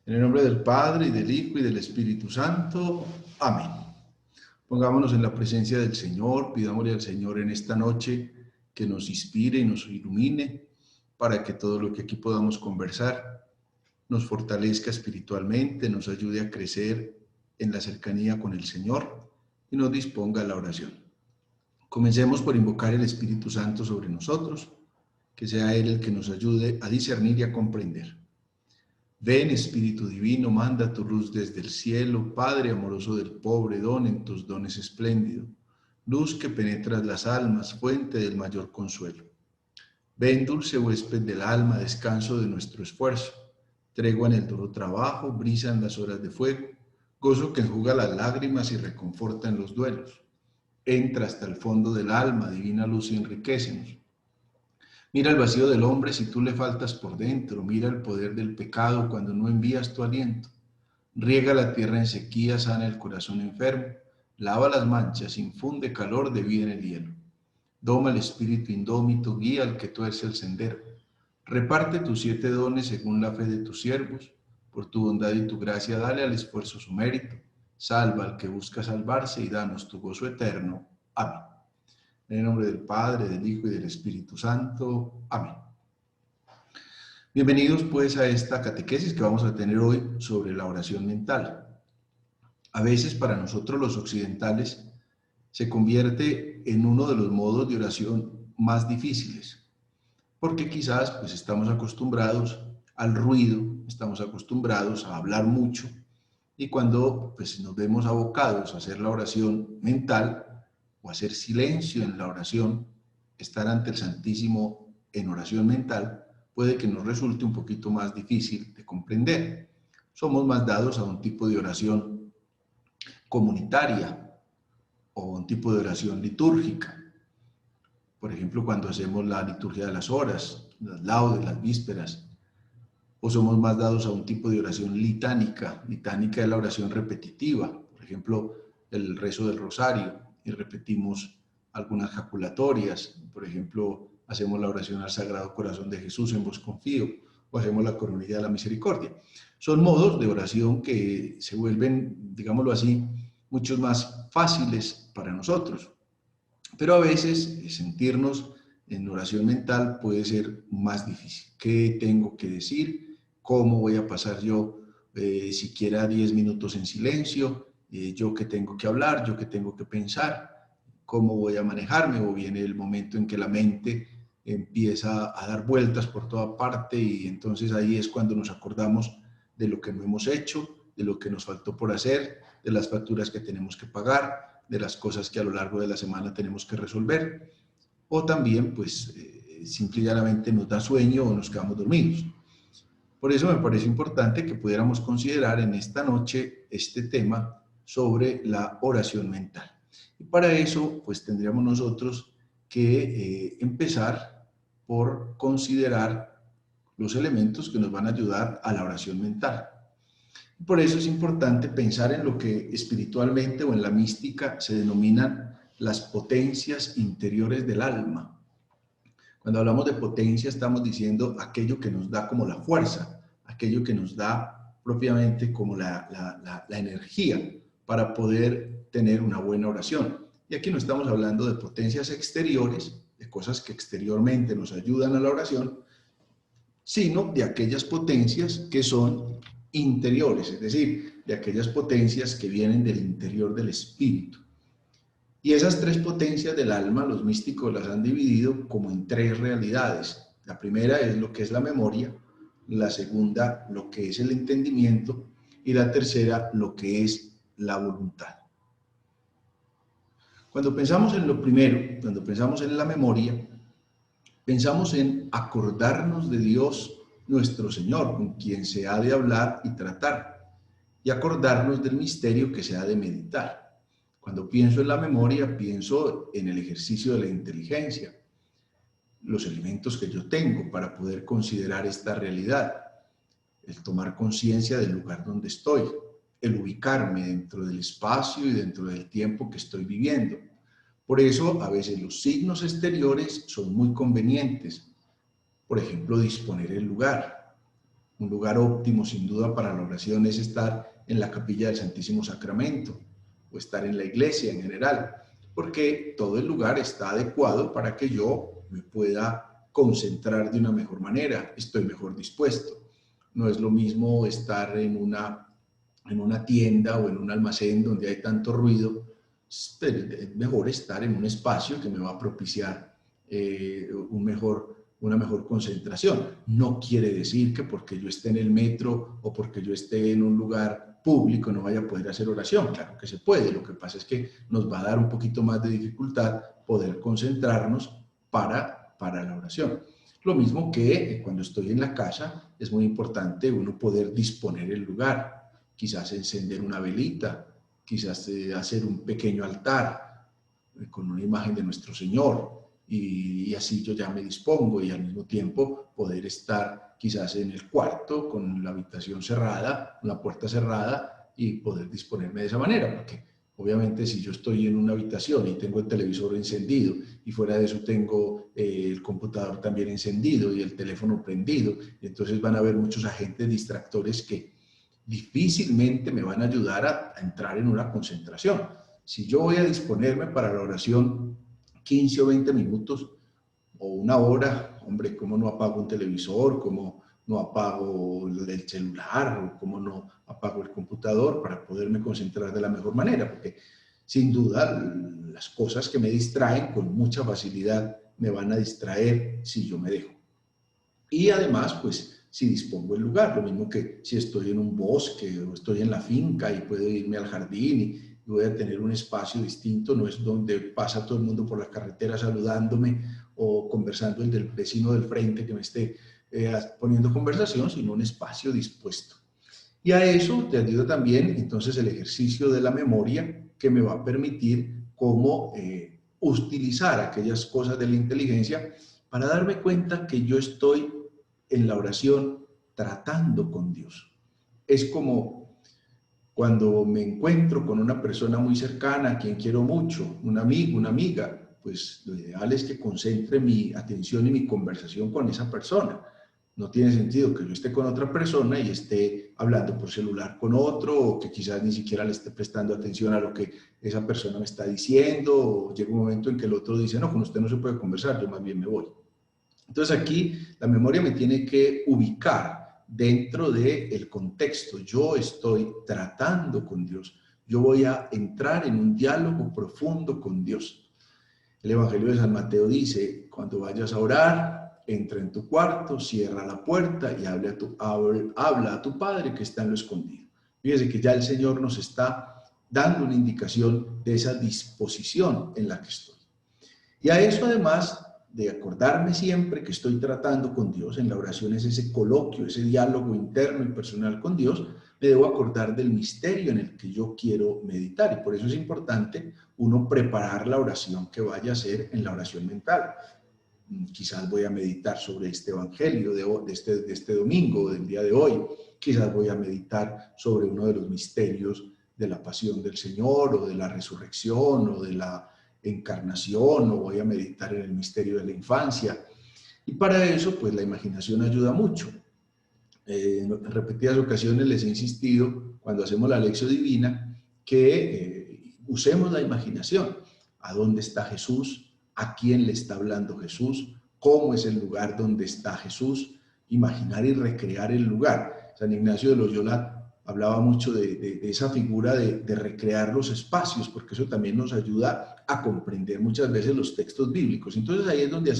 En el nombre del Padre, y del Hijo, y del Espíritu Santo. Amén. Pongámonos en la presencia del Señor, pidámosle al Señor en esta noche que nos inspire y nos ilumine para que todo lo que aquí podamos conversar nos fortalezca espiritualmente, nos ayude a crecer en la cercanía con el Señor y nos disponga a la oración. Comencemos por invocar el Espíritu Santo sobre nosotros, que sea Él el que nos ayude a discernir y a comprender. Ven, Espíritu Divino, manda tu luz desde el cielo, Padre amoroso del pobre, don en tus dones espléndido, luz que penetras las almas, fuente del mayor consuelo. Ven, dulce huésped del alma, descanso de nuestro esfuerzo, tregua en el duro trabajo, brisa en las horas de fuego, gozo que enjuga las lágrimas y reconforta en los duelos. Entra hasta el fondo del alma, divina luz, y enriquécenos. Mira el vacío del hombre si tú le faltas por dentro, mira el poder del pecado cuando no envías tu aliento. Riega la tierra en sequía, sana el corazón enfermo, lava las manchas, infunde calor de vida en el hielo. Doma el espíritu indómito, guía al que tuerce el sendero. Reparte tus 7 dones según la fe de tus siervos. Por tu bondad y tu gracia dale al esfuerzo su mérito. Salva al que busca salvarse y danos tu gozo eterno. Amén. En el nombre del Padre, del Hijo y del Espíritu Santo. Amén. Bienvenidos pues a esta catequesis que vamos a tener hoy sobre la oración mental. A veces para nosotros los occidentales se convierte en uno de los modos de oración más difíciles, porque quizás pues estamos acostumbrados al ruido, estamos acostumbrados a hablar mucho, y cuando pues nos vemos abocados a hacer la oración mental o hacer silencio en la oración, estar ante el Santísimo en oración mental, puede que nos resulte un poquito más difícil de comprender. Somos más dados a un tipo de oración comunitaria o un tipo de oración litúrgica. Por ejemplo, cuando hacemos la liturgia de las horas, las laudes, las vísperas, o somos más dados a un tipo de oración litánica. Litánica es la oración repetitiva, por ejemplo, el rezo del rosario, y repetimos algunas jaculatorias, por ejemplo, hacemos la oración al Sagrado Corazón de Jesús, en vos confío, o hacemos la coronilla de la misericordia. Son modos de oración que se vuelven, digámoslo así, muchos más fáciles para nosotros, pero a veces sentirnos en oración mental puede ser más difícil. ¿Qué tengo que decir? ¿Cómo voy a pasar yo siquiera 10 minutos en silencio? ¿Yo qué tengo que hablar? ¿Yo qué tengo que pensar? ¿Cómo voy a manejarme? O viene el momento en que la mente empieza a dar vueltas por toda parte y entonces ahí es cuando nos acordamos de lo que no hemos hecho, de lo que nos faltó por hacer, de las facturas que tenemos que pagar, de las cosas que a lo largo de la semana tenemos que resolver. O también, pues, simple y llanamente nos da sueño o nos quedamos dormidos. Por eso me parece importante que pudiéramos considerar en esta noche este tema sobre la oración mental. Y para eso, pues tendríamos nosotros que empezar por considerar los elementos que nos van a ayudar a la oración mental. Por eso es importante pensar en lo que espiritualmente o en la mística se denominan las potencias interiores del alma. Cuando hablamos de potencia estamos diciendo aquello que nos da como la fuerza, aquello que nos da propiamente como la energía para poder tener una buena oración. Y aquí no estamos hablando de potencias exteriores, de cosas que exteriormente nos ayudan a la oración, sino de aquellas potencias que son interiores, es decir, de aquellas potencias que vienen del interior del espíritu. Y esas 3 potencias del alma, los místicos las han dividido como en 3 realidades. La primera es lo que es la memoria, la segunda lo que es el entendimiento y la tercera lo que es la voluntad. Cuando pensamos en lo primero, cuando pensamos en la memoria, pensamos en acordarnos de Dios nuestro Señor, con quien se ha de hablar y tratar, y acordarnos del misterio que se ha de meditar. Cuando pienso en la memoria, pienso en el ejercicio de la inteligencia, los elementos que yo tengo para poder considerar esta realidad, el tomar conciencia del lugar donde estoy, el ubicarme dentro del espacio y dentro del tiempo que estoy viviendo. Por eso, a veces los signos exteriores son muy convenientes. Por ejemplo, disponer el lugar, Un lugar óptimo, sin duda, para la oración es estar en la capilla del Santísimo Sacramento o estar en la iglesia en general, porque todo el lugar está adecuado para que yo me pueda concentrar de una mejor manera, estoy mejor dispuesto. No es lo mismo estar en una tienda o en un almacén donde hay tanto ruido. Es mejor estar en un espacio que me va a propiciar una mejor concentración. No quiere decir que porque yo esté en el metro o porque yo esté en un lugar público no vaya a poder hacer oración. Claro que se puede. Lo que pasa es que nos va a dar un poquito más de dificultad poder concentrarnos para la oración. Lo mismo que cuando estoy en la casa, es muy importante uno poder disponer el lugar, quizás encender una velita, quizás hacer un pequeño altar con una imagen de nuestro Señor, y así yo ya me dispongo y al mismo tiempo poder estar quizás en el cuarto con la habitación cerrada, la puerta cerrada, y poder disponerme de esa manera, porque obviamente si yo estoy en una habitación y tengo el televisor encendido y fuera de eso tengo el computador también encendido y el teléfono prendido, entonces van a haber muchos agentes distractores que difícilmente me van a ayudar a entrar en una concentración. Si yo voy a disponerme para la oración 15 o 20 minutos o una hora, hombre, ¿cómo no apago un televisor? ¿Cómo no apago el celular? ¿O cómo no apago el computador para poderme concentrar de la mejor manera? Porque sin duda las cosas que me distraen con mucha facilidad me van a distraer si yo me dejo. Y además, pues, si dispongo el lugar, lo mismo que si estoy en un bosque o estoy en la finca y puedo irme al jardín y voy a tener un espacio distinto, no es donde pasa todo el mundo por la carretera saludándome o conversando el del vecino del frente que me esté poniendo conversación, sino un espacio dispuesto. Y a eso te ayuda también entonces el ejercicio de la memoria que me va a permitir cómo utilizar aquellas cosas de la inteligencia para darme cuenta que yo estoy en la oración tratando con Dios. Es como cuando me encuentro con una persona muy cercana, a quien quiero mucho, un amigo, una amiga, pues lo ideal es que concentre mi atención y mi conversación con esa persona. No tiene sentido que yo esté con otra persona y esté hablando por celular con otro, o que quizás ni siquiera le esté prestando atención a lo que esa persona me está diciendo, o llega un momento en que el otro dice, no, con usted no se puede conversar, yo más bien me voy. Entonces aquí la memoria me tiene que ubicar dentro del contexto. Yo estoy tratando con Dios. Yo voy a entrar en un diálogo profundo con Dios. El Evangelio de San Mateo dice, cuando vayas a orar, entra en tu cuarto, cierra la puerta y habla a tu Padre que está en lo escondido. Fíjese que ya el Señor nos está dando una indicación de esa disposición en la que estoy. Y a eso además de acordarme siempre que estoy tratando con Dios, en la oración es ese coloquio, ese diálogo interno y personal con Dios, me debo acordar del misterio en el que yo quiero meditar. Y por eso es importante uno preparar la oración que vaya a hacer en la oración mental. Quizás voy a meditar sobre este evangelio de este domingo, del día de hoy. Quizás voy a meditar sobre uno de los misterios de la pasión del Señor o de la resurrección o de la encarnación, o voy a meditar en el misterio de la infancia. Y para eso, pues la imaginación ayuda mucho. En repetidas ocasiones les he insistido, cuando hacemos la lección divina, que usemos la imaginación. ¿A dónde está Jesús? ¿A quién le está hablando Jesús? ¿Cómo es el lugar donde está Jesús? Imaginar y recrear el lugar. San Ignacio de Loyola hablaba mucho de esa figura de recrear los espacios, porque eso también nos ayuda a comprender muchas veces los textos bíblicos. Entonces ahí es donde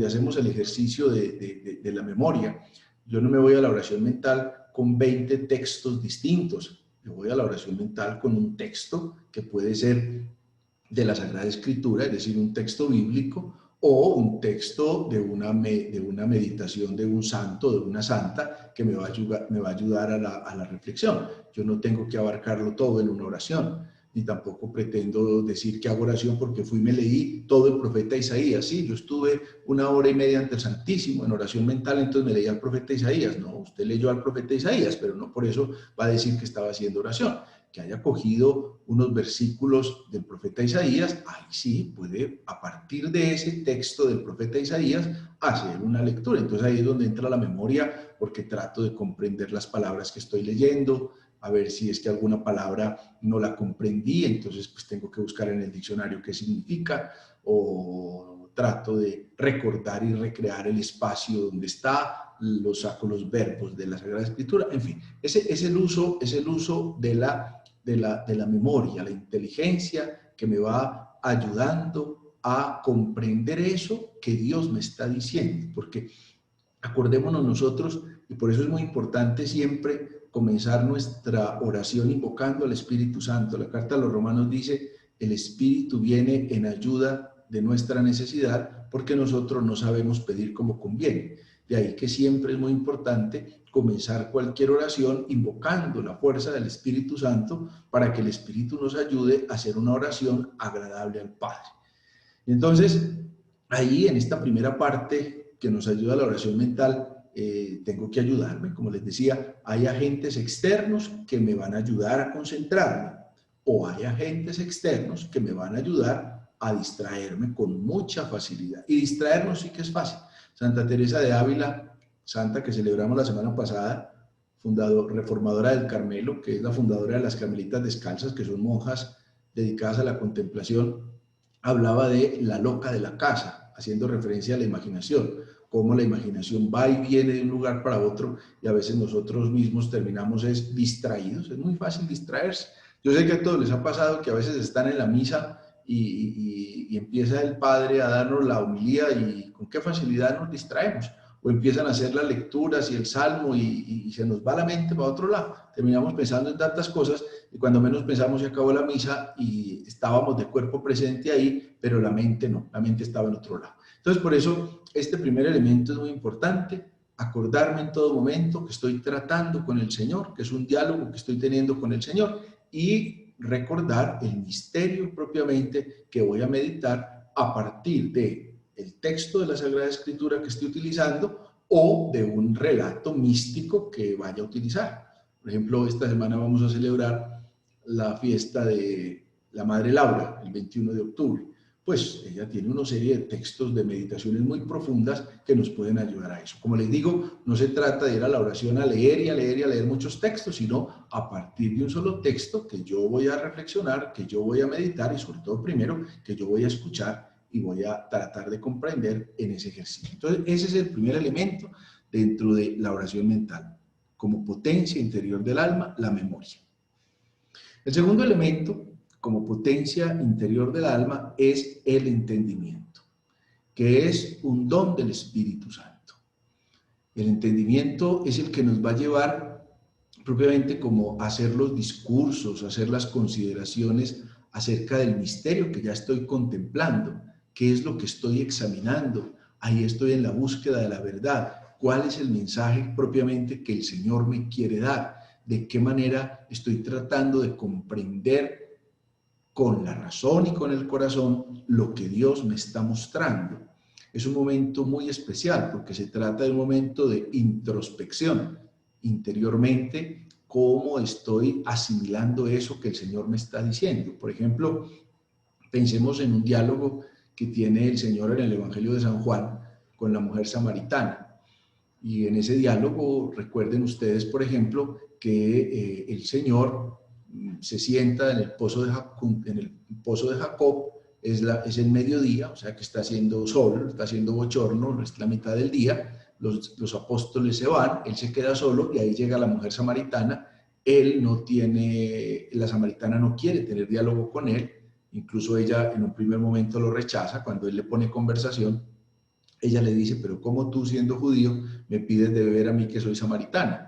hacemos el ejercicio de la memoria. Yo no me voy a la oración mental con 20 textos distintos. Yo voy a la oración mental con un texto que puede ser de la Sagrada Escritura, es decir, un texto bíblico, o un texto de una meditación de un santo, de una santa, que me va a ayudar a la reflexión. Yo no tengo que abarcarlo todo en una oración, ni tampoco pretendo decir que hago oración porque fui y me leí todo el profeta Isaías. Sí, yo estuve 1 hora y media ante el Santísimo en oración mental, entonces me leí al profeta Isaías. No, usted leyó al profeta Isaías, pero no por eso va a decir que estaba haciendo oración. que haya cogido unos versículos del profeta Isaías, ahí sí puede, a partir de ese texto del profeta Isaías, hacer una lectura. Entonces ahí es donde entra la memoria, porque trato de comprender las palabras que estoy leyendo, a ver si es que alguna palabra no la comprendí, entonces pues tengo que buscar en el diccionario qué significa, o trato de recordar y recrear el espacio donde está, saco los verbos de la Sagrada Escritura, en fin, ese es el uso de la memoria, la inteligencia que me va ayudando a comprender eso que Dios me está diciendo, porque acordémonos nosotros, y por eso es muy importante siempre comenzar nuestra oración invocando al Espíritu Santo. La carta a los Romanos dice, el Espíritu viene en ayuda de nuestra necesidad porque nosotros no sabemos pedir como conviene. De ahí que siempre es muy importante comenzar cualquier oración invocando la fuerza del Espíritu Santo para que el Espíritu nos ayude a hacer una oración agradable al Padre. Entonces, ahí en esta primera parte que nos ayuda a la oración mental, tengo que ayudarme, como les decía, hay agentes externos que me van a ayudar a concentrarme o hay agentes externos que me van a ayudar a distraerme con mucha facilidad. Y distraernos sí que es fácil. Santa Teresa de Ávila, santa que celebramos la semana pasada, reformadora del Carmelo, que es la fundadora de las Carmelitas Descalzas, que son monjas dedicadas a la contemplación, hablaba de la loca de la casa, haciendo referencia a la imaginación, cómo la imaginación va y viene de un lugar para otro y a veces nosotros mismos terminamos distraídos, es muy fácil distraerse. Yo sé que a todos les ha pasado que a veces están en la misa y empieza el padre a darnos la homilía y con qué facilidad nos distraemos. O empiezan a hacer las lecturas y el salmo y se nos va la mente para otro lado. Terminamos pensando en tantas cosas y cuando menos pensamos se acabó la misa y estábamos de cuerpo presente ahí, pero la mente no, la mente estaba en otro lado. Entonces, por eso, este primer elemento es muy importante, acordarme en todo momento que estoy tratando con el Señor, que es un diálogo que estoy teniendo con el Señor, y recordar el misterio propiamente que voy a meditar a partir del texto de la Sagrada Escritura que estoy utilizando o de un relato místico que vaya a utilizar. Por ejemplo, esta semana vamos a celebrar la fiesta de la Madre Laura, el 21 de octubre. Pues ella tiene una serie de textos de meditaciones muy profundas que nos pueden ayudar a eso. Como les digo, no se trata de ir a la oración a leer y a leer y a leer muchos textos, sino a partir de un solo texto que yo voy a reflexionar, que yo voy a meditar y sobre todo primero que yo voy a escuchar y voy a tratar de comprender en ese ejercicio. Entonces, ese es el primer elemento dentro de la oración mental, como potencia interior del alma, la memoria. El segundo elemento, como potencia interior del alma, es el entendimiento, que es un don del Espíritu Santo. El entendimiento es el que nos va a llevar propiamente como a hacer los discursos, a hacer las consideraciones acerca del misterio que ya estoy contemplando, qué es lo que estoy examinando, ahí estoy en la búsqueda de la verdad, cuál es el mensaje propiamente que el Señor me quiere dar, de qué manera estoy tratando de comprender con la razón y con el corazón lo que Dios me está mostrando. Es un momento muy especial porque se trata de un momento de introspección interiormente, cómo estoy asimilando eso que el Señor me está diciendo. Por ejemplo, pensemos en un diálogo que tiene el Señor en el Evangelio de San Juan con la mujer samaritana. Y en ese diálogo, recuerden ustedes, por ejemplo, que el Señor se sienta en el pozo de Jacob, es el mediodía, o sea que está haciendo sol, está haciendo bochorno, es la mitad del día, los apóstoles se van, él se queda solo y ahí llega la mujer samaritana, la samaritana no quiere tener diálogo con él, incluso ella en un primer momento lo rechaza, cuando él le pone conversación, ella le dice, pero ¿cómo tú siendo judío me pides de beber a mí que soy samaritana?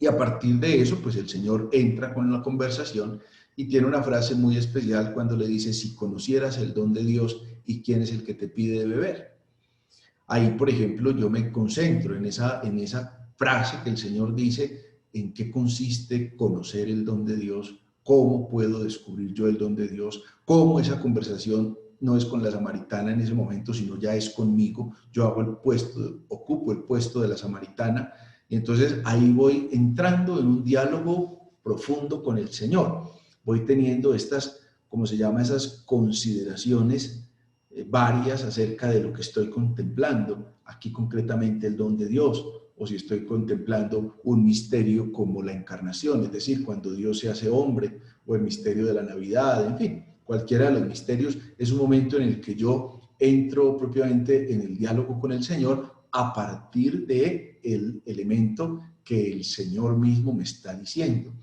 Y a partir de eso, pues el Señor entra con la conversación y tiene una frase muy especial cuando le dice, si conocieras el don de Dios y quién es el que te pide de beber. Ahí, por ejemplo, yo me concentro en esa frase que el Señor dice, en qué consiste conocer el don de Dios, cómo puedo descubrir yo el don de Dios, cómo esa conversación no es con la samaritana en ese momento, sino ya es conmigo, yo ocupo el puesto de la samaritana, y entonces ahí voy entrando en un diálogo profundo con el Señor. Voy teniendo estas, ¿cómo se llama? Esas consideraciones varias acerca de lo que estoy contemplando, aquí concretamente el don de Dios, o si estoy contemplando un misterio como la encarnación, es decir, cuando Dios se hace hombre, o el misterio de la Navidad, en fin, cualquiera de los misterios es un momento en el que yo entro propiamente en el diálogo con el Señor a partir del elemento que el Señor mismo me está diciendo.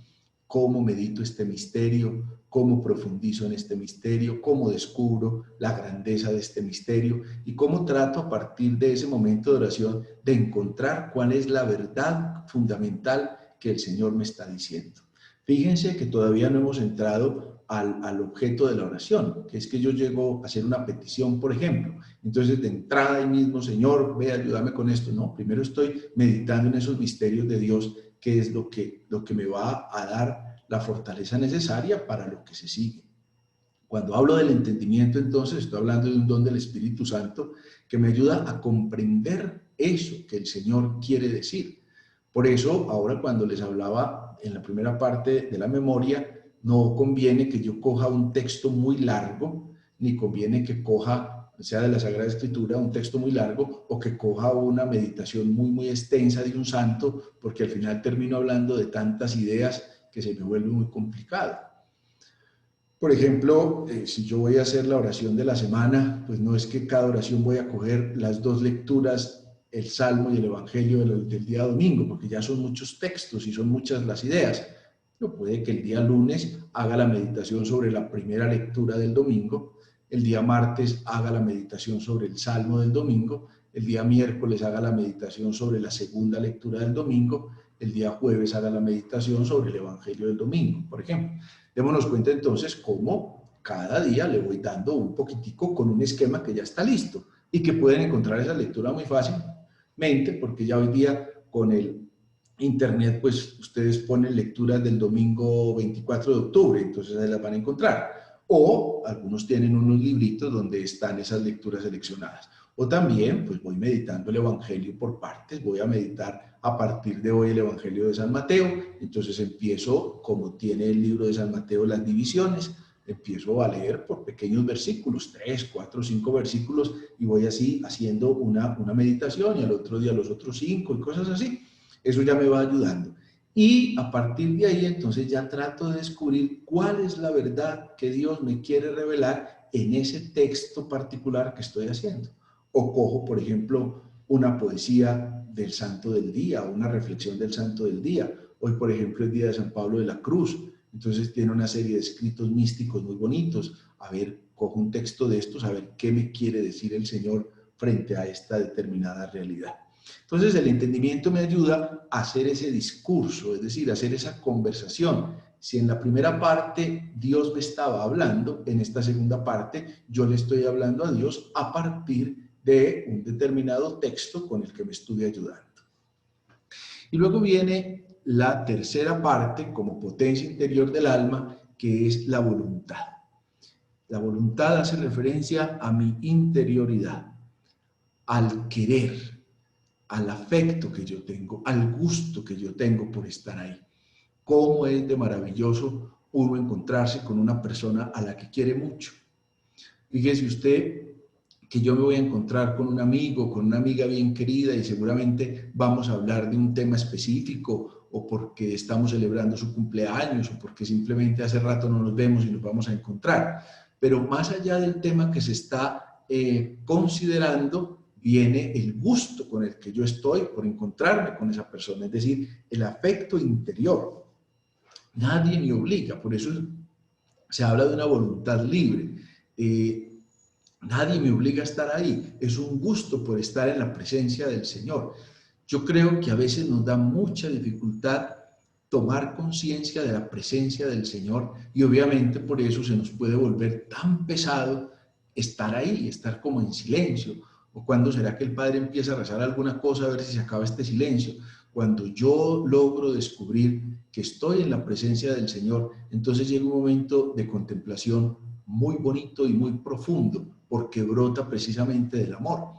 Cómo medito este misterio, cómo profundizo en este misterio, cómo descubro la grandeza de este misterio y cómo trato a partir de ese momento de oración de encontrar cuál es la verdad fundamental que el Señor me está diciendo. Fíjense que todavía no hemos entrado al objeto de la oración, que es que yo llego a hacer una petición, por ejemplo. Entonces, de entrada ahí mismo, Señor, ve, ayúdame con esto. No, primero estoy meditando en esos misterios de Dios, que es lo que me va a dar la fortaleza necesaria para lo que se sigue. Cuando hablo del entendimiento, entonces, estoy hablando de un don del Espíritu Santo que me ayuda a comprender eso que el Señor quiere decir. Por eso, ahora cuando les hablaba en la primera parte de la memoria, no conviene que yo coja un texto muy largo, ni conviene que coja, sea de la Sagrada Escritura, un texto muy largo, o que coja una meditación muy extensa de un santo, porque al final termino hablando de tantas ideas que se me vuelve muy complicado. Por ejemplo, si yo voy a hacer la oración de la semana, pues no es que cada oración voy a coger las dos lecturas, el Salmo y el Evangelio del día domingo, porque ya son muchos textos y son muchas las ideas. No puede que el día lunes haga la meditación sobre la primera lectura del domingo, el día martes haga la meditación sobre el Salmo del domingo, el día miércoles haga la meditación sobre la segunda lectura del domingo, el día jueves haga la meditación sobre el Evangelio del domingo, por ejemplo. Démonos cuenta entonces cómo cada día le voy dando un poquitico con un esquema que ya está listo y que pueden encontrar esa lectura muy fácilmente, porque ya hoy día con el internet, pues ustedes ponen lecturas del domingo 24 de octubre, entonces ahí las van a encontrar. O algunos tienen unos libritos donde están esas lecturas seleccionadas. O también, pues voy meditando el Evangelio por partes, voy a meditar a partir de hoy el Evangelio de San Mateo, entonces empiezo, como tiene el libro de San Mateo las divisiones, empiezo a leer por pequeños versículos, 3, 4, 5 versículos, y voy así haciendo una meditación, y al otro día los otros 5 y cosas así. Eso ya me va ayudando. Y a partir de ahí, entonces ya trato de descubrir cuál es la verdad que Dios me quiere revelar en ese texto particular que estoy haciendo. O cojo, por ejemplo, una poesía del santo del día, una reflexión del santo del día. Hoy, por ejemplo, es día de San Pablo de la Cruz. Entonces tiene una serie de escritos místicos muy bonitos. A ver, cojo un texto de estos, a ver qué me quiere decir el Señor frente a esta determinada realidad. Entonces el entendimiento me ayuda a hacer ese discurso, es decir, a hacer esa conversación. Si en la primera parte Dios me estaba hablando, en esta segunda parte yo le estoy hablando a Dios a partir de un determinado texto con el que me estuve ayudando. Y luego viene la tercera parte como potencia interior del alma, que es la voluntad. La voluntad hace referencia a mi interioridad, al querer, al afecto que yo tengo, al gusto que yo tengo por estar ahí. Cómo es de maravilloso uno encontrarse con una persona a la que quiere mucho. Fíjese usted que yo me voy a encontrar con un amigo, con una amiga bien querida y seguramente vamos a hablar de un tema específico o porque estamos celebrando su cumpleaños o porque simplemente hace rato no nos vemos y nos vamos a encontrar. Pero más allá del tema que se está considerando, viene el gusto con el que yo estoy por encontrarme con esa persona, es decir, el afecto interior. Nadie me obliga, por eso se habla de una voluntad libre. Nadie me obliga a estar ahí, es un gusto por estar en la presencia del Señor. Yo creo que a veces nos da mucha dificultad tomar conciencia de la presencia del Señor y obviamente por eso se nos puede volver tan pesado estar ahí, estar como en silencio. ¿O cuándo será que el Padre empieza a rezar alguna cosa a ver si se acaba este silencio? Cuando yo logro descubrir que estoy en la presencia del Señor, entonces llega un momento de contemplación muy bonito y muy profundo, porque brota precisamente del amor.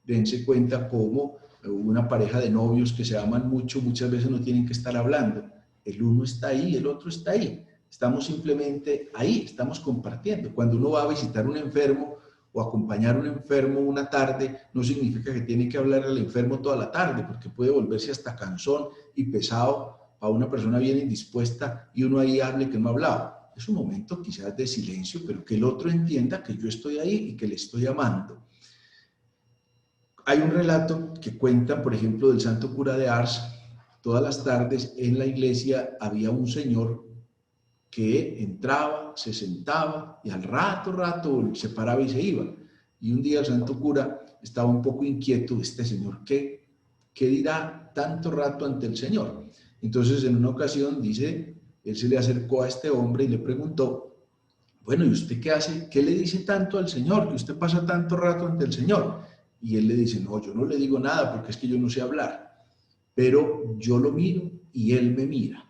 Dense cuenta cómo una pareja de novios que se aman mucho, muchas veces no tienen que estar hablando, El uno está ahí, el otro está ahí. Estamos simplemente ahí, estamos compartiendo. Cuando uno va a visitar a un enfermo o acompañar a un enfermo una tarde, no significa que tiene que hablar al enfermo toda la tarde, porque puede volverse hasta cansón y pesado para una persona bien indispuesta y uno ahí hable que no ha hablado. Es un momento quizás de silencio, pero que el otro entienda que yo estoy ahí y que le estoy amando. Hay un relato que cuenta, por ejemplo, del santo cura de Ars. Todas las tardes en la iglesia había un señor que entraba, se sentaba y al rato se paraba y se iba. Y un día el santo cura estaba un poco inquieto, este señor, ¿qué dirá tanto rato ante el Señor? Entonces en una ocasión dice, él se le acercó a este hombre y le preguntó, bueno, ¿y usted qué hace? ¿Qué le dice tanto al Señor? Que usted pasa tanto rato ante el Señor. Y él le dice, no, yo no le digo nada porque es que yo no sé hablar, pero yo lo miro y él me mira.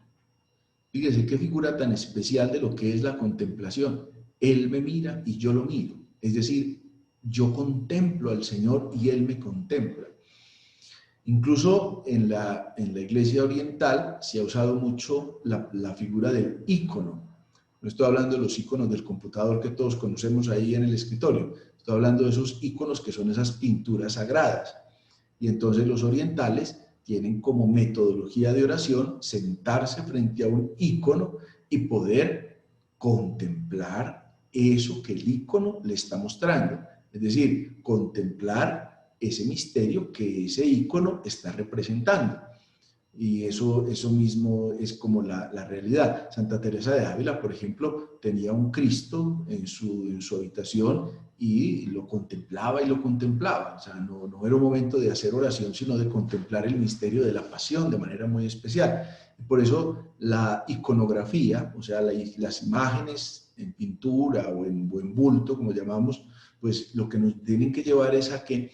Fíjese qué figura tan especial de lo que es la contemplación. Él me mira y yo lo miro. Es decir, yo contemplo al Señor y Él me contempla. Incluso en la iglesia oriental se ha usado mucho la figura del ícono. No estoy hablando de los íconos del computador que todos conocemos ahí en el escritorio. Estoy hablando de esos íconos que son esas pinturas sagradas. Y entonces los orientales tienen como metodología de oración sentarse frente a un ícono y poder contemplar eso que el ícono le está mostrando. Es decir, contemplar ese misterio que ese ícono está representando. Y eso mismo es como la realidad. Santa Teresa de Ávila, por ejemplo, tenía un Cristo en su habitación y lo contemplaba y lo contemplaba. O sea, no era un momento de hacer oración, sino de contemplar el misterio de la pasión de manera muy especial. Y por eso la iconografía, o sea, las imágenes en pintura o en bulto, como llamamos, pues lo que nos tienen que llevar es a que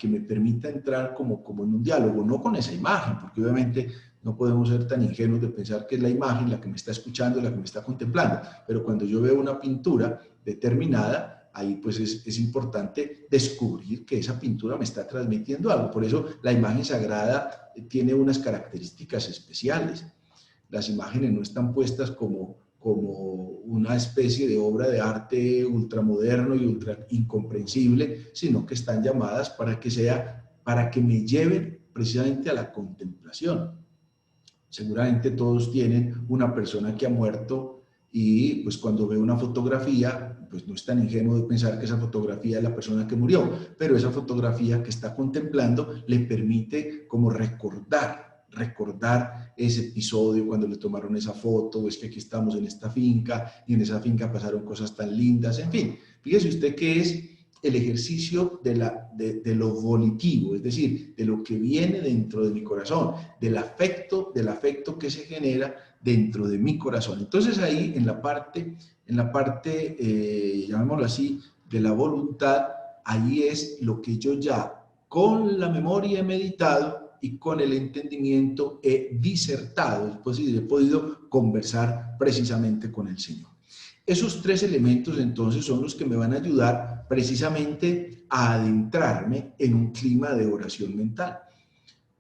me permita entrar como en un diálogo, no con esa imagen, porque obviamente no podemos ser tan ingenuos de pensar que es la imagen la que me está escuchando, la que me está contemplando, pero cuando yo veo una pintura determinada, ahí pues es importante descubrir que esa pintura me está transmitiendo algo. Por eso la imagen sagrada tiene unas características especiales. Las imágenes no están puestas como una especie de obra de arte ultramoderno y ultra incomprensible, sino que están llamadas para que me lleven precisamente a la contemplación. Seguramente todos tienen una persona que ha muerto y pues cuando ve una fotografía, pues no es tan ingenuo de pensar que esa fotografía es la persona que murió, pero esa fotografía que está contemplando le permite como recordar ese episodio cuando le tomaron esa foto, o es que aquí estamos en esta finca y en esa finca pasaron cosas tan lindas, en fin. Fíjese usted que es el ejercicio de lo volitivo, es decir, de lo que viene dentro de mi corazón, del afecto que se genera dentro de mi corazón. Entonces ahí en la parte llamémoslo así, de la voluntad, ahí es lo que yo ya con la memoria he meditado y con el entendimiento he disertado, es decir, he podido conversar precisamente con el Señor. Esos tres elementos entonces son los que me van a ayudar precisamente a adentrarme en un clima de oración mental,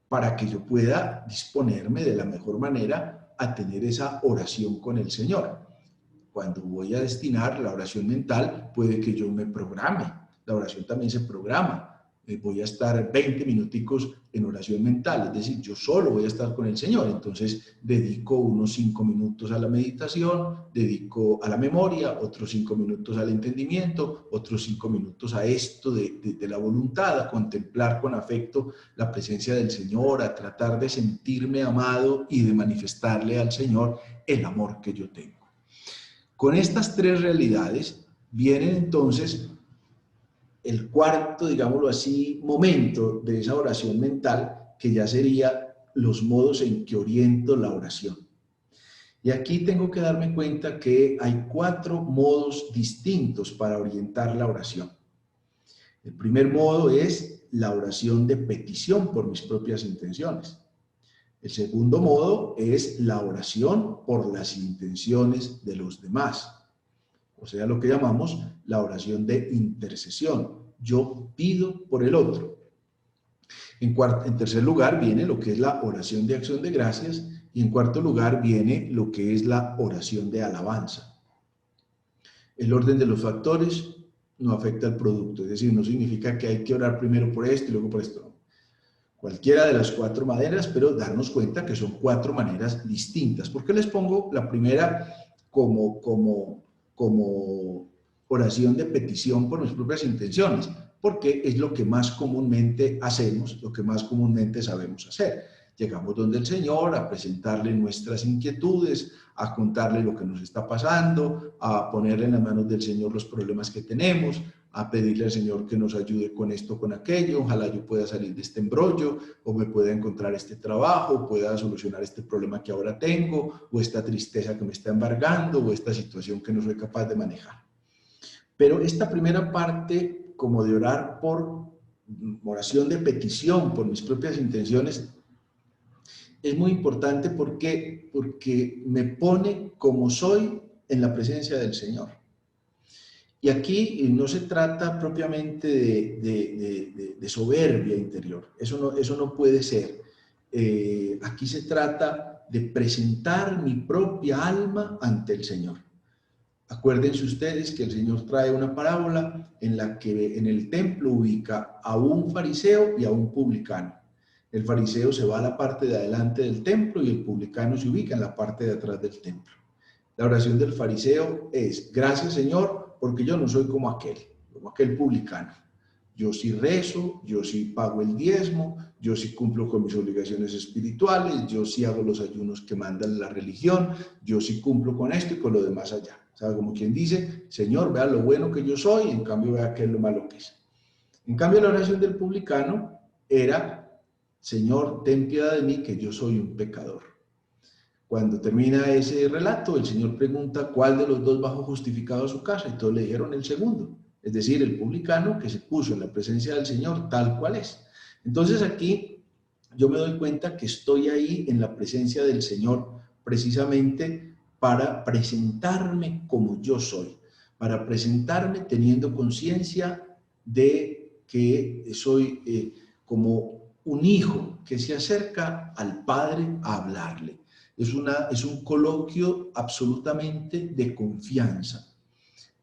para que yo pueda disponerme de la mejor manera a tener esa oración con el Señor. Cuando voy a destinar la oración mental, puede que yo me programe. La oración también se programa. Voy a estar 20 minuticos en oración mental, es decir, yo solo voy a estar con el Señor. Entonces dedico unos 5 minutos a la meditación, dedico a la memoria, otros 5 minutos al entendimiento, otros 5 minutos a esto de la voluntad, a contemplar con afecto la presencia del Señor, a tratar de sentirme amado y de manifestarle al Señor el amor que yo tengo. Con estas tres realidades viene entonces el cuarto, digámoslo así, momento de esa oración mental, que ya sería los modos en que oriento la oración. Y aquí tengo que darme cuenta que hay 4 modos distintos para orientar la oración. El primer modo es la oración de petición por mis propias intenciones. El segundo modo es la oración por las intenciones de los demás. O sea, lo que llamamos la oración de intercesión. Yo pido por el otro. En tercer lugar viene lo que es la oración de acción de gracias Y en cuarto lugar viene lo que es la oración de alabanza. El orden de los factores no afecta al producto, es decir, no significa que hay que orar primero por esto y luego por esto. No. Cualquiera de las cuatro maneras, pero darnos cuenta que son cuatro maneras distintas. ¿Por qué les pongo la primera como oración de petición por mis propias intenciones? Porque es lo que más comúnmente hacemos, lo que más comúnmente sabemos hacer. Llegamos donde el Señor a presentarle nuestras inquietudes, a contarle lo que nos está pasando, a ponerle en las manos del Señor los problemas que tenemos, a pedirle al Señor que nos ayude con esto, con aquello, ojalá yo pueda salir de este embrollo, o me pueda encontrar este trabajo, pueda solucionar este problema que ahora tengo, o esta tristeza que me está embargando, o esta situación que no soy capaz de manejar. Pero esta primera parte, como de orar por oración de petición, por mis propias intenciones, es muy importante porque me pone como soy en la presencia del Señor. Y aquí no se trata propiamente de soberbia interior, eso no puede ser. Aquí se trata de presentar mi propia alma ante el Señor. Acuérdense ustedes que el Señor trae una parábola en la que en el templo ubica a un fariseo y a un publicano. El fariseo se va a la parte de adelante del templo y el publicano se ubica en la parte de atrás del templo. La oración del fariseo es: gracias, Señor, porque yo no soy como aquel publicano. Yo sí rezo, yo sí pago el diezmo, yo sí cumplo con mis obligaciones espirituales, yo sí hago los ayunos que manda la religión, yo sí cumplo con esto y con lo demás allá. ¿Sabe? Como quien dice: Señor, vea lo bueno que yo soy, y en cambio vea qué es lo malo que es. En cambio, la oración del publicano era: Señor, ten piedad de mí, que yo soy un pecador. Cuando termina ese relato, el Señor pregunta cuál de los dos bajó justificado a su casa, y todos le dijeron el segundo, es decir, el publicano que se puso en la presencia del Señor tal cual es. Entonces aquí yo me doy cuenta que estoy ahí en la presencia del Señor precisamente para presentarme como yo soy, para presentarme teniendo conciencia de que soy como un hijo que se acerca al Padre a hablarle. Es un coloquio absolutamente de confianza,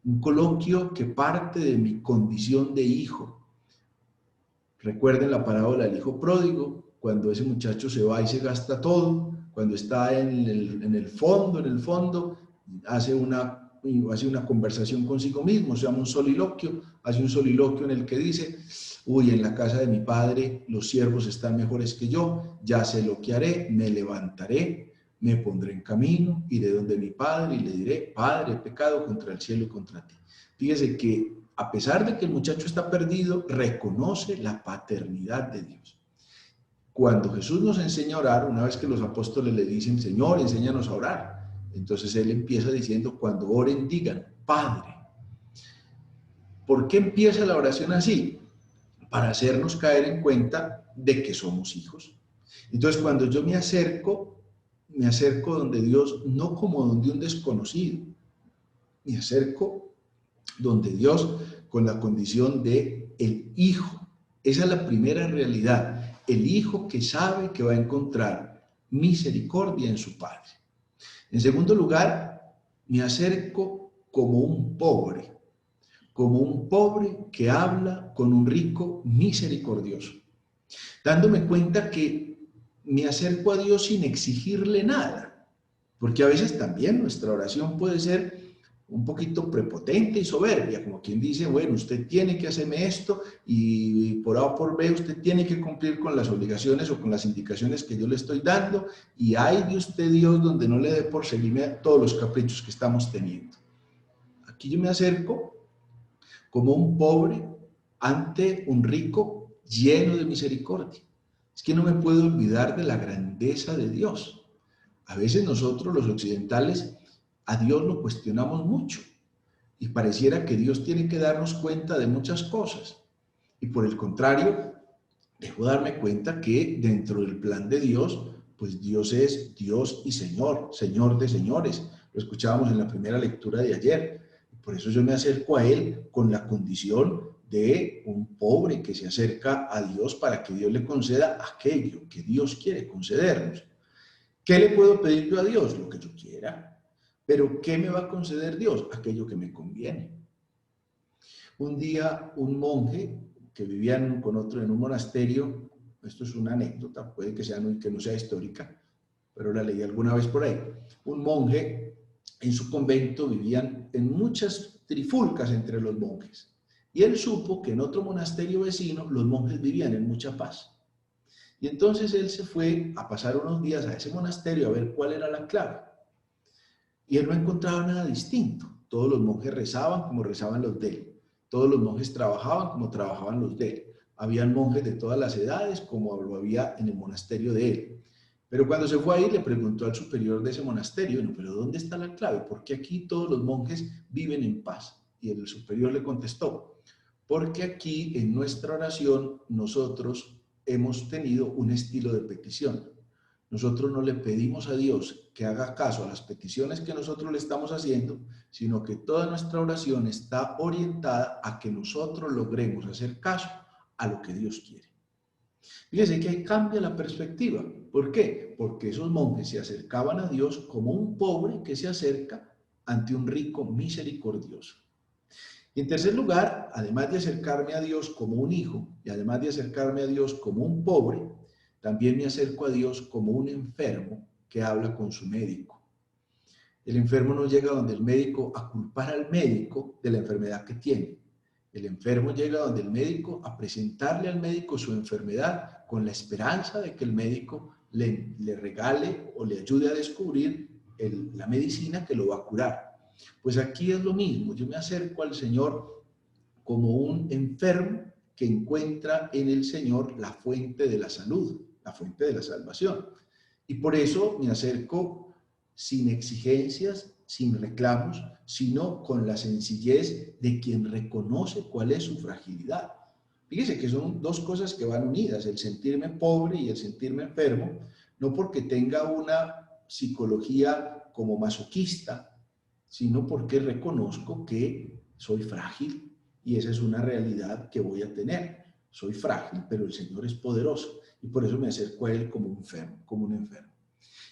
un coloquio que parte de mi condición de hijo. Recuerden la parábola del hijo pródigo, cuando ese muchacho se va y se gasta todo, cuando está en el fondo, hace una conversación consigo mismo, se llama un soliloquio, hace un soliloquio en el que dice: uy, en la casa de mi padre los siervos están mejores que yo, ya sé lo que haré, me levantaré, me pondré en camino, iré donde mi padre y le diré: Padre, he pecado contra el cielo y contra ti. Fíjese que a pesar de que el muchacho está perdido, reconoce la paternidad de Dios. Cuando Jesús nos enseña a orar, una vez que los apóstoles le dicen: Señor, enséñanos a orar, entonces Él empieza diciendo: cuando oren, digan: Padre. ¿Por qué empieza la oración así? Para hacernos caer en cuenta de que somos hijos. Entonces, cuando yo me acerco donde Dios, no como donde un desconocido, me acerco donde Dios con la condición de el hijo. Esa es la primera realidad, el hijo que sabe que va a encontrar misericordia en su padre. En segundo lugar, me acerco como un pobre que habla con un rico misericordioso, dándome cuenta que me acerco a Dios sin exigirle nada, porque a veces también nuestra oración puede ser un poquito prepotente y soberbia, como quien dice: bueno, usted tiene que hacerme esto y por A o por B usted tiene que cumplir con las obligaciones o con las indicaciones que yo le estoy dando, y hay de usted, Dios, donde no le dé por seguirme a todos los caprichos que estamos teniendo. Aquí yo me acerco como un pobre ante un rico lleno de misericordia. Es que no me puedo olvidar de la grandeza de Dios. A veces nosotros los occidentales a Dios lo cuestionamos mucho y pareciera que Dios tiene que darnos cuenta de muchas cosas. Y por el contrario, debo darme cuenta que dentro del plan de Dios, pues Dios es Dios y Señor, Señor de señores. Lo escuchábamos en la primera lectura de ayer. Por eso yo me acerco a Él con la condición de un pobre que se acerca a Dios para que Dios le conceda aquello que Dios quiere concedernos. ¿Qué le puedo pedir yo a Dios? Lo que yo quiera. Pero ¿qué me va a conceder Dios? Aquello que me conviene. Un día un monje que vivía con otro en un monasterio, esto es una anécdota, puede que no sea histórica, pero la leí alguna vez por ahí. Un monje en su convento vivían en muchas trifulcas entre los monjes. Y él supo que en otro monasterio vecino los monjes vivían en mucha paz. Y entonces él se fue a pasar unos días a ese monasterio a ver cuál era la clave. Y él no encontraba nada distinto. Todos los monjes rezaban como rezaban los de él. Todos los monjes trabajaban como trabajaban los de él. Habían monjes de todas las edades como lo había en el monasterio de él. Pero cuando se fue ahí le preguntó al superior de ese monasterio, bueno, pero ¿dónde está la clave? ¿Por qué aquí todos los monjes viven en paz? Y el superior le contestó, porque aquí en nuestra oración nosotros hemos tenido un estilo de petición. Nosotros no le pedimos a Dios que haga caso a las peticiones que nosotros le estamos haciendo, sino que toda nuestra oración está orientada a que nosotros logremos hacer caso a lo que Dios quiere. Fíjense que ahí cambia la perspectiva. ¿Por qué? Porque esos monjes se acercaban a Dios como un pobre que se acerca ante un rico misericordioso. Y en tercer lugar, además de acercarme a Dios como un hijo y además de acercarme a Dios como un pobre, también me acerco a Dios como un enfermo que habla con su médico. El enfermo no llega donde el médico a culpar al médico de la enfermedad que tiene. El enfermo llega donde el médico a presentarle al médico su enfermedad con la esperanza de que el médico le regale o le ayude a descubrir la medicina que lo va a curar. Pues aquí es lo mismo, yo me acerco al Señor como un enfermo que encuentra en el Señor la fuente de la salud, la fuente de la salvación. Y por eso me acerco sin exigencias, sin reclamos, sino con la sencillez de quien reconoce cuál es su fragilidad. Fíjese que son dos cosas que van unidas, el sentirme pobre y el sentirme enfermo, no porque tenga una psicología como masoquista, sino porque reconozco que soy frágil y esa es una realidad que voy a tener. Soy frágil, pero el Señor es poderoso y por eso me acerco a Él como un enfermo, como un enfermo.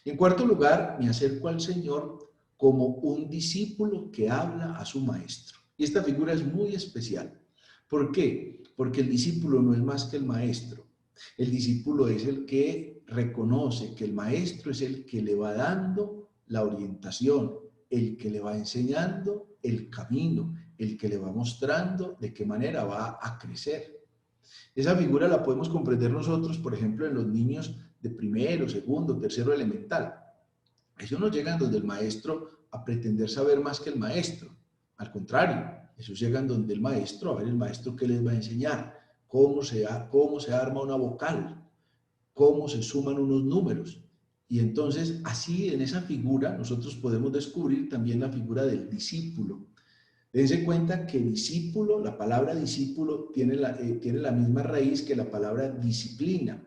Y en cuarto lugar, me acerco al Señor como un discípulo que habla a su maestro. Y esta figura es muy especial. ¿Por qué? Porque el discípulo no es más que el maestro. El discípulo es el que reconoce que el maestro es el que le va dando la orientación, el que le va enseñando el camino, el que le va mostrando de qué manera va a crecer. Esa figura la podemos comprender nosotros, por ejemplo, en los niños de primero, segundo, tercero elemental. Ellos no llegan donde el maestro a pretender saber más que el maestro. Al contrario, ellos llegan donde el maestro, a ver el maestro qué les va a enseñar, cómo se arma una vocal, cómo se suman unos números. Y entonces, así en esa figura, nosotros podemos descubrir también la figura del discípulo. Dense cuenta que discípulo, la palabra discípulo tiene la misma raíz que la palabra disciplina.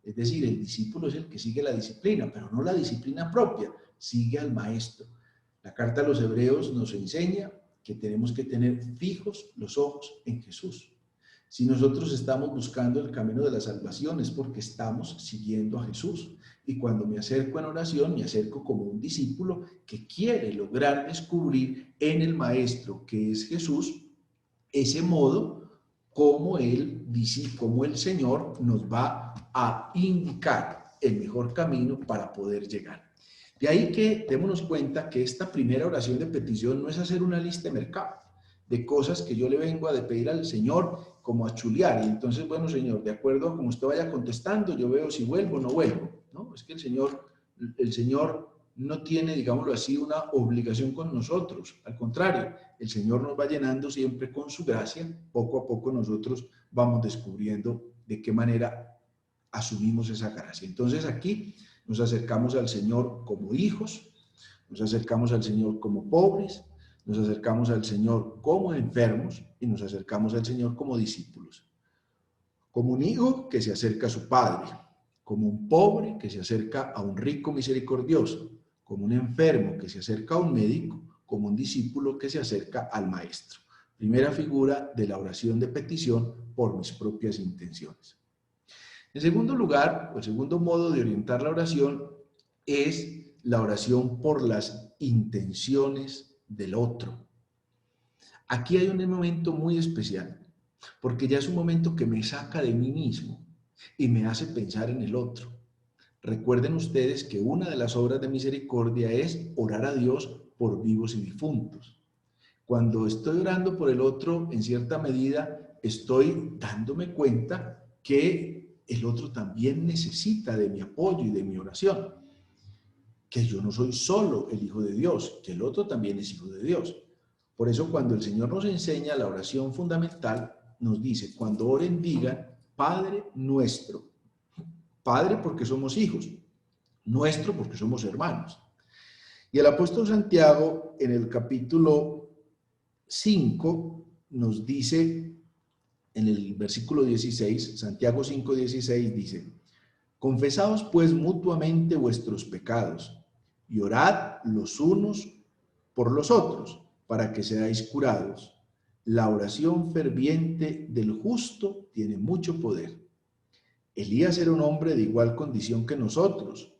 Es decir, el discípulo es el que sigue la disciplina, pero no la disciplina propia, sigue al maestro. La carta a los Hebreos nos enseña que tenemos que tener fijos los ojos en Jesús. Si nosotros estamos buscando el camino de la salvación es porque estamos siguiendo a Jesús. Y cuando me acerco en oración, me acerco como un discípulo que quiere lograr descubrir en el Maestro, que es Jesús, ese modo como como el Señor nos va a indicar el mejor camino para poder llegar. De ahí que démonos cuenta que esta primera oración de petición no es hacer una lista de mercado de cosas que yo le vengo a pedir al Señor como a chulear. Y entonces, bueno, Señor, de acuerdo a como usted vaya contestando, yo veo si vuelvo o no vuelvo. ¿No? Es que el Señor no tiene, digámoslo así, una obligación con nosotros. Al contrario, el Señor nos va llenando siempre con su gracia. Poco a poco nosotros vamos descubriendo de qué manera asumimos esa gracia. Entonces aquí nos acercamos al Señor como hijos, nos acercamos al Señor como pobres, nos acercamos al Señor como enfermos y nos acercamos al Señor como discípulos. Como un hijo que se acerca a su padre, como un pobre que se acerca a un rico misericordioso, como un enfermo que se acerca a un médico, como un discípulo que se acerca al maestro. Primera figura de la oración de petición por mis propias intenciones. En segundo lugar, o el segundo modo de orientar la oración es la oración por las intenciones del otro. Aquí hay un momento muy especial, porque ya es un momento que me saca de mí mismo y me hace pensar en el otro. Recuerden ustedes que una de las obras de misericordia es orar a Dios por vivos y difuntos. Cuando estoy orando por el otro, en cierta medida, estoy dándome cuenta que el otro también necesita de mi apoyo y de mi oración, que yo no soy solo el Hijo de Dios, que el otro también es Hijo de Dios. Por eso cuando el Señor nos enseña la oración fundamental, nos dice, cuando oren digan, Padre nuestro. Padre porque somos hijos, nuestro porque somos hermanos. Y el apóstol Santiago en el capítulo 5 nos dice, en el versículo 16, Santiago 5:16 dice, confesaos pues mutuamente vuestros pecados y orad los unos por los otros para que seáis curados. La oración ferviente del justo tiene mucho poder. Elías era un hombre de igual condición que nosotros.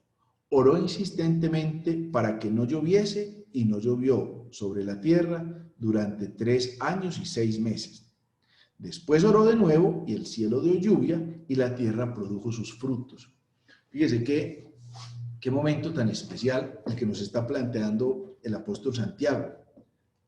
Oró insistentemente para que no lloviese y no llovió sobre la tierra durante 3 años y 6 meses. Después oró de nuevo y el cielo dio lluvia y la tierra produjo sus frutos. Fíjese qué momento tan especial el que nos está planteando el apóstol Santiago.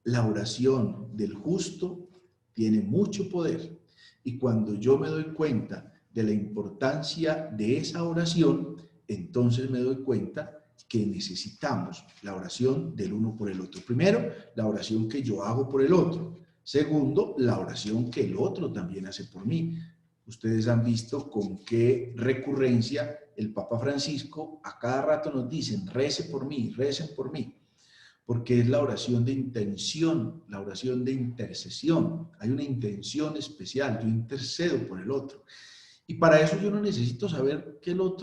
La oración del justo tiene mucho poder y cuando yo me doy cuenta de la importancia de esa oración, entonces me doy cuenta que necesitamos la oración del uno por el otro. Primero, la oración que yo hago por el otro. Segundo, la oración que el otro también hace por mí. Ustedes han visto con qué recurrencia el Papa Francisco a cada rato nos dicen, recen por mí, porque es la oración de intención, la oración de intercesión. Hay una intención especial, yo intercedo por el otro. Y para eso yo no necesito saber qué es lo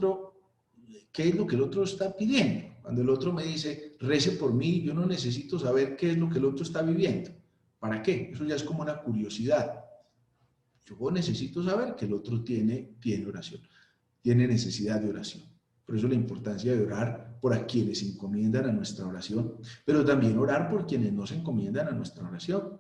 que el otro está pidiendo. Cuando el otro me dice, rece por mí, yo no necesito saber qué es lo que el otro está viviendo. ¿Para qué? Eso ya es como una curiosidad. Yo necesito saber que el otro tiene oración, tiene necesidad de oración. Por eso la importancia de orar por a quienes se encomiendan a nuestra oración, pero también orar por quienes no se encomiendan a nuestra oración.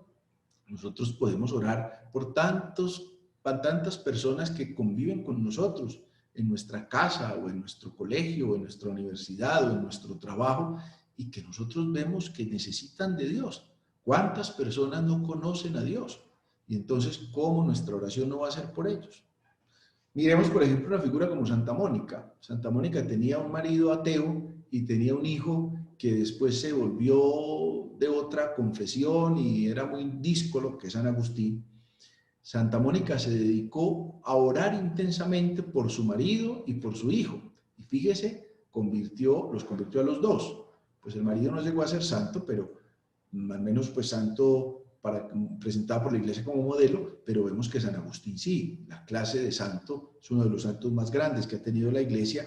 Nosotros podemos orar por tantas personas que conviven con nosotros en nuestra casa o en nuestro colegio o en nuestra universidad o en nuestro trabajo y que nosotros vemos que necesitan de Dios. ¿Cuántas personas no conocen a Dios? Y entonces, ¿cómo nuestra oración no va a ser por ellos? Miremos, por ejemplo, una figura como Santa Mónica. Santa Mónica tenía un marido ateo y tenía un hijo que después se volvió de otra confesión y era muy díscolo, que es San Agustín. Santa Mónica se dedicó a orar intensamente por su marido y por su hijo. Y fíjese, los convirtió a los dos. Pues el marido no llegó a ser santo, pero al menos pues santo presentado por la iglesia como modelo, pero vemos que San Agustín sí, la clase de santo, es uno de los santos más grandes que ha tenido la iglesia,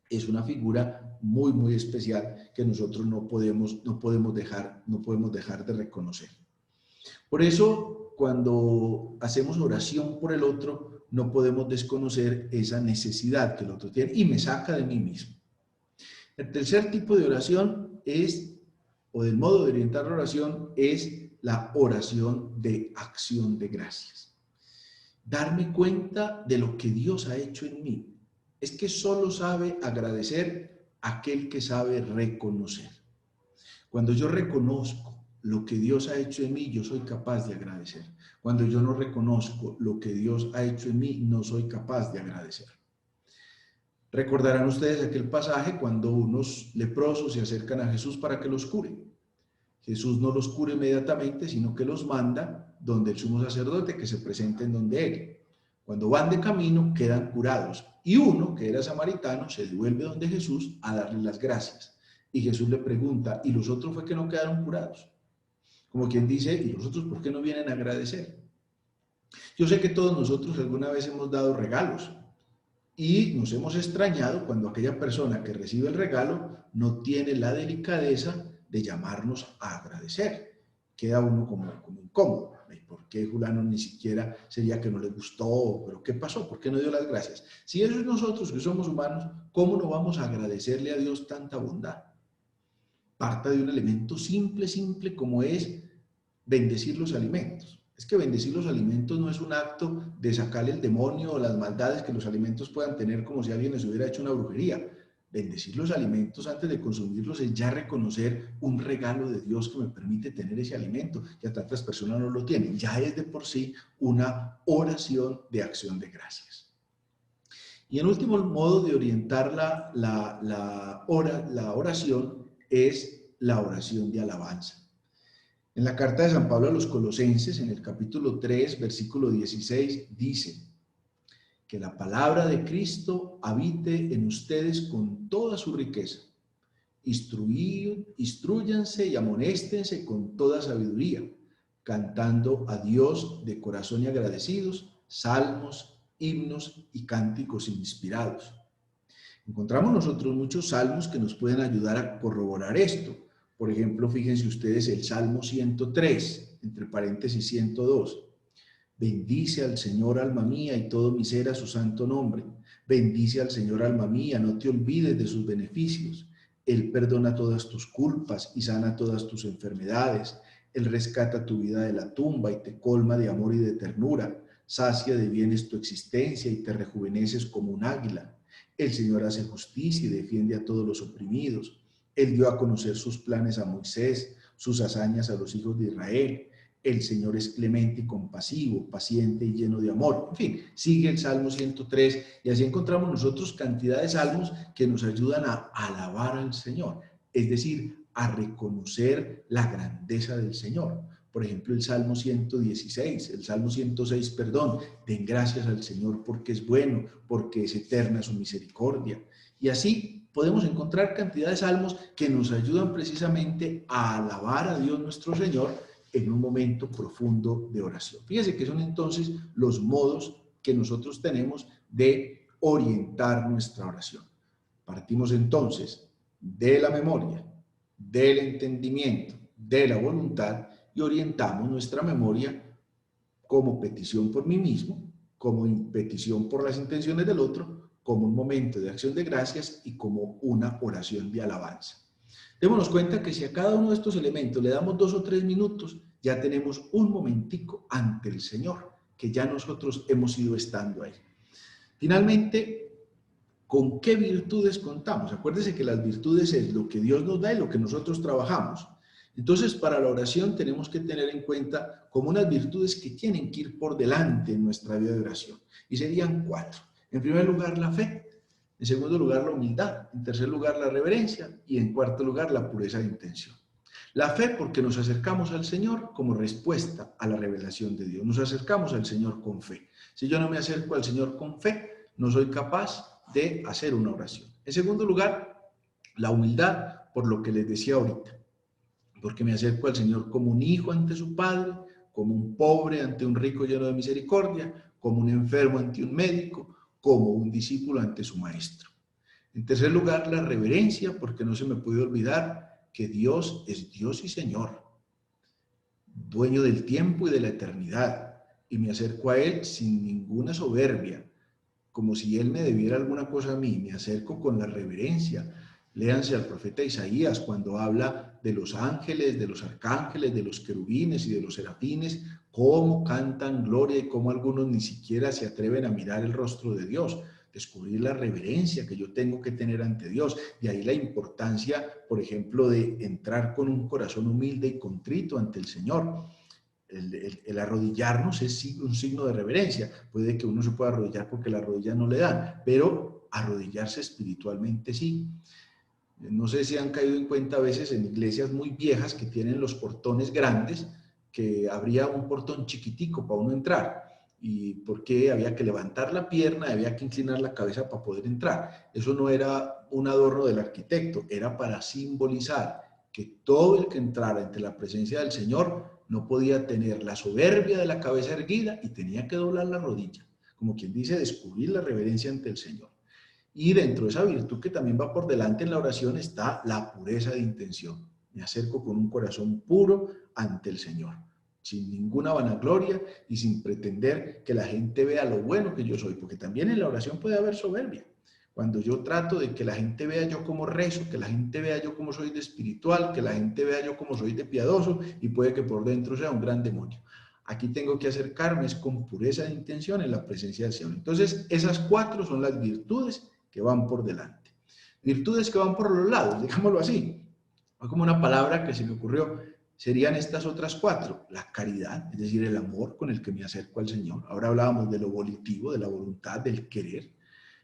es una figura muy, muy especial que nosotros no podemos dejar de reconocer. Por eso, cuando hacemos oración por el otro, no podemos desconocer esa necesidad que el otro tiene y me saca de mí mismo. El tercer tipo de oración o del modo de orientar la oración, es la oración de acción de gracias. Darme cuenta de lo que Dios ha hecho en mí. Es que solo sabe agradecer aquel que sabe reconocer. Cuando yo reconozco lo que Dios ha hecho en mí, yo soy capaz de agradecer. Cuando yo no reconozco lo que Dios ha hecho en mí, no soy capaz de agradecer. Recordarán ustedes aquel pasaje cuando unos leprosos se acercan a Jesús para que los cure. Jesús no los cura inmediatamente, sino que los manda donde el sumo sacerdote, que se presenten donde él. Cuando van de camino, quedan curados. Y uno, que era samaritano, se devuelve donde Jesús a darle las gracias. Y Jesús le pregunta, ¿y los otros fue que no quedaron curados? Como quien dice, ¿y los otros por qué no vienen a agradecer? Yo sé que todos nosotros alguna vez hemos dado regalos y nos hemos extrañado cuando aquella persona que recibe el regalo no tiene la delicadeza de llamarnos a agradecer. Queda uno como incómodo. ¿y por qué fulano ni siquiera sería que no le gustó? ¿Pero qué pasó? ¿Por qué no dio las gracias? Si eso es nosotros que somos humanos, ¿cómo no vamos a agradecerle a Dios tanta bondad? Parta de un elemento simple como es bendecir los alimentos. Es que bendecir los alimentos no es un acto de sacarle el demonio o las maldades que los alimentos puedan tener como si alguien les hubiera hecho una brujería. Bendecir los alimentos antes de consumirlos es ya reconocer un regalo de Dios que me permite tener ese alimento, que a tantas personas no lo tienen. Ya es de por sí una oración de acción de gracias. Y el último modo de orientar la oración es la oración de alabanza. En la carta de San Pablo a los Colosenses, en el capítulo 3, versículo 16, dice que la palabra de Cristo habite en ustedes con toda su riqueza. Instrúyanse y amonéstense con toda sabiduría, cantando a Dios de corazón y agradecidos, salmos, himnos y cánticos inspirados. Encontramos nosotros muchos salmos que nos pueden ayudar a corroborar esto. Por ejemplo, fíjense ustedes el Salmo 103, entre paréntesis 102. Bendice al Señor, alma mía, y todo mi ser a su santo nombre. Bendice al Señor, alma mía, no te olvides de sus beneficios. Él perdona todas tus culpas y sana todas tus enfermedades. Él rescata tu vida de la tumba y te colma de amor y de ternura. Sacia de bienes tu existencia y te rejuveneces como un águila. El Señor hace justicia y defiende a todos los oprimidos. Él dio a conocer sus planes a Moisés, sus hazañas a los hijos de Israel. El Señor es clemente y compasivo, paciente y lleno de amor. En fin, sigue el Salmo 103 y así encontramos nosotros cantidad de salmos que nos ayudan a alabar al Señor, es decir, a reconocer la grandeza del Señor. Por ejemplo, el Salmo 116, el Salmo 106, perdón, den gracias al Señor porque es bueno, porque es eterna su misericordia. Y así podemos encontrar cantidad de salmos que nos ayudan precisamente a alabar a Dios nuestro Señor en un momento profundo de oración. Fíjense que son entonces los modos que nosotros tenemos de orientar nuestra oración. Partimos entonces de la memoria, del entendimiento, de la voluntad y orientamos nuestra memoria como petición por mí mismo, como petición por las intenciones del otro, como un momento de acción de gracias y como una oración de alabanza. Démonos cuenta que si a cada uno de estos elementos le damos 2 o 3 minutos, ya tenemos un momentico ante el Señor, que ya nosotros hemos ido estando ahí. Finalmente, ¿con qué virtudes contamos? Acuérdense que las virtudes es lo que Dios nos da y lo que nosotros trabajamos. Entonces, para la oración tenemos que tener en cuenta como unas virtudes que tienen que ir por delante en nuestra vida de oración. Y serían 4. En primer lugar, la fe. En segundo lugar, la humildad. En tercer lugar, la reverencia. Y en cuarto lugar, la pureza de intención. La fe porque nos acercamos al Señor como respuesta a la revelación de Dios. Nos acercamos al Señor con fe. Si yo no me acerco al Señor con fe, no soy capaz de hacer una oración. En segundo lugar, la humildad por lo que les decía ahorita. Porque me acerco al Señor como un hijo ante su Padre, como un pobre ante un rico lleno de misericordia, como un enfermo ante un médico, como un discípulo ante su maestro. En tercer lugar, la reverencia, porque no se me puede olvidar que Dios es Dios y Señor, dueño del tiempo y de la eternidad, y me acerco a Él sin ninguna soberbia, como si Él me debiera alguna cosa a mí, me acerco con la reverencia. Léanse al profeta Isaías cuando habla de los ángeles, de los arcángeles, de los querubines y de los serafines, cómo cantan gloria y cómo algunos ni siquiera se atreven a mirar el rostro de Dios. Descubrir la reverencia que yo tengo que tener ante Dios. De ahí la importancia, por ejemplo, de entrar con un corazón humilde y contrito ante el Señor. El arrodillarnos es un signo de reverencia. Puede que uno se pueda arrodillar porque las rodillas no le dan, pero arrodillarse espiritualmente sí. No sé si han caído en cuenta a veces en iglesias muy viejas que tienen los portones grandes, que habría un portón chiquitico para uno entrar. Y porque había que levantar la pierna, había que inclinar la cabeza para poder entrar. Eso no era un adorno del arquitecto, era para simbolizar que todo el que entrara entre la presencia del Señor no podía tener la soberbia de la cabeza erguida y tenía que doblar la rodilla. Como quien dice, descubrir la reverencia ante el Señor. Y dentro de esa virtud que también va por delante en la oración está la pureza de intención. Me acerco con un corazón puro ante el Señor, sin ninguna vanagloria y sin pretender que la gente vea lo bueno que yo soy, porque también en la oración puede haber soberbia. Cuando yo trato de que la gente vea yo cómo rezo, que la gente vea yo cómo soy de espiritual, que la gente vea yo cómo soy de piadoso, y puede que por dentro sea un gran demonio. Aquí tengo que acercarme es con pureza de intención en la presencia del Señor. Entonces, esas 4 son las virtudes que van por delante. Virtudes que van por los lados, digámoslo así. Fue como una palabra que se me ocurrió. Serían estas otras 4. La caridad, es decir, el amor con el que me acerco al Señor. Ahora hablábamos de lo volitivo, de la voluntad, del querer.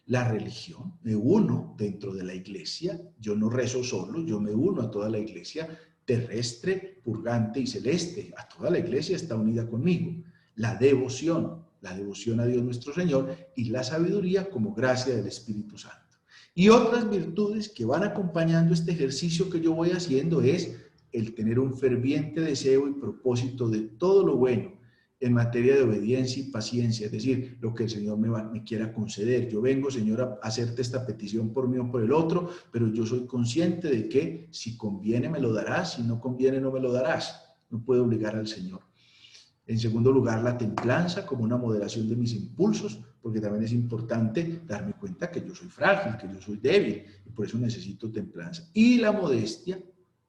La religión, me uno dentro de la iglesia, yo no rezo solo, yo me uno a toda la iglesia terrestre, purgante y celeste, a toda la iglesia está unida conmigo. La devoción a Dios nuestro Señor, y la sabiduría como gracia del Espíritu Santo. Y otras virtudes que van acompañando este ejercicio que yo voy haciendo es el tener un ferviente deseo y propósito de todo lo bueno en materia de obediencia y paciencia, es decir, lo que el Señor me quiera conceder. Yo vengo, Señor, a hacerte esta petición por mí o por el otro, pero yo soy consciente de que si conviene me lo darás, si no conviene no me lo darás. No puedo obligar al Señor. En segundo lugar, la templanza como una moderación de mis impulsos, porque también es importante darme cuenta que yo soy frágil, que yo soy débil, y por eso necesito templanza. Y la modestia,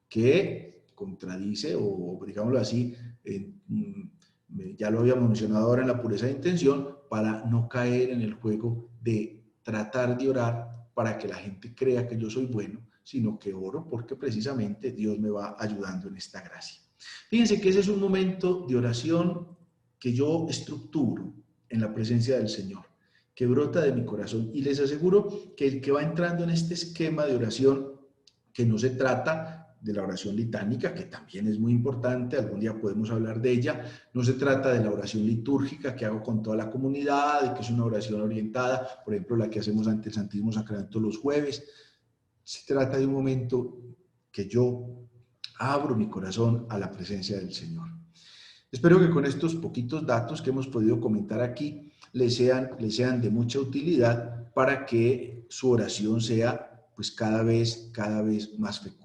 que contradice, o digámoslo así, ya lo habíamos mencionado ahora en la pureza de intención, para no caer en el juego de tratar de orar para que la gente crea que yo soy bueno, sino que oro porque precisamente Dios me va ayudando en esta gracia. Fíjense que ese es un momento de oración que yo estructuro en la presencia del Señor, que brota de mi corazón, y les aseguro que el que va entrando en este esquema de oración, que no se trata de la oración litánica, que también es muy importante, algún día podemos hablar de ella, no se trata de la oración litúrgica que hago con toda la comunidad, de que es una oración orientada, por ejemplo, la que hacemos ante el Santísimo Sacramento los jueves. Se trata de un momento que yo abro mi corazón a la presencia del Señor. Espero que con estos poquitos datos que hemos podido comentar aquí les sean de mucha utilidad para que su oración sea pues cada vez más fecunda.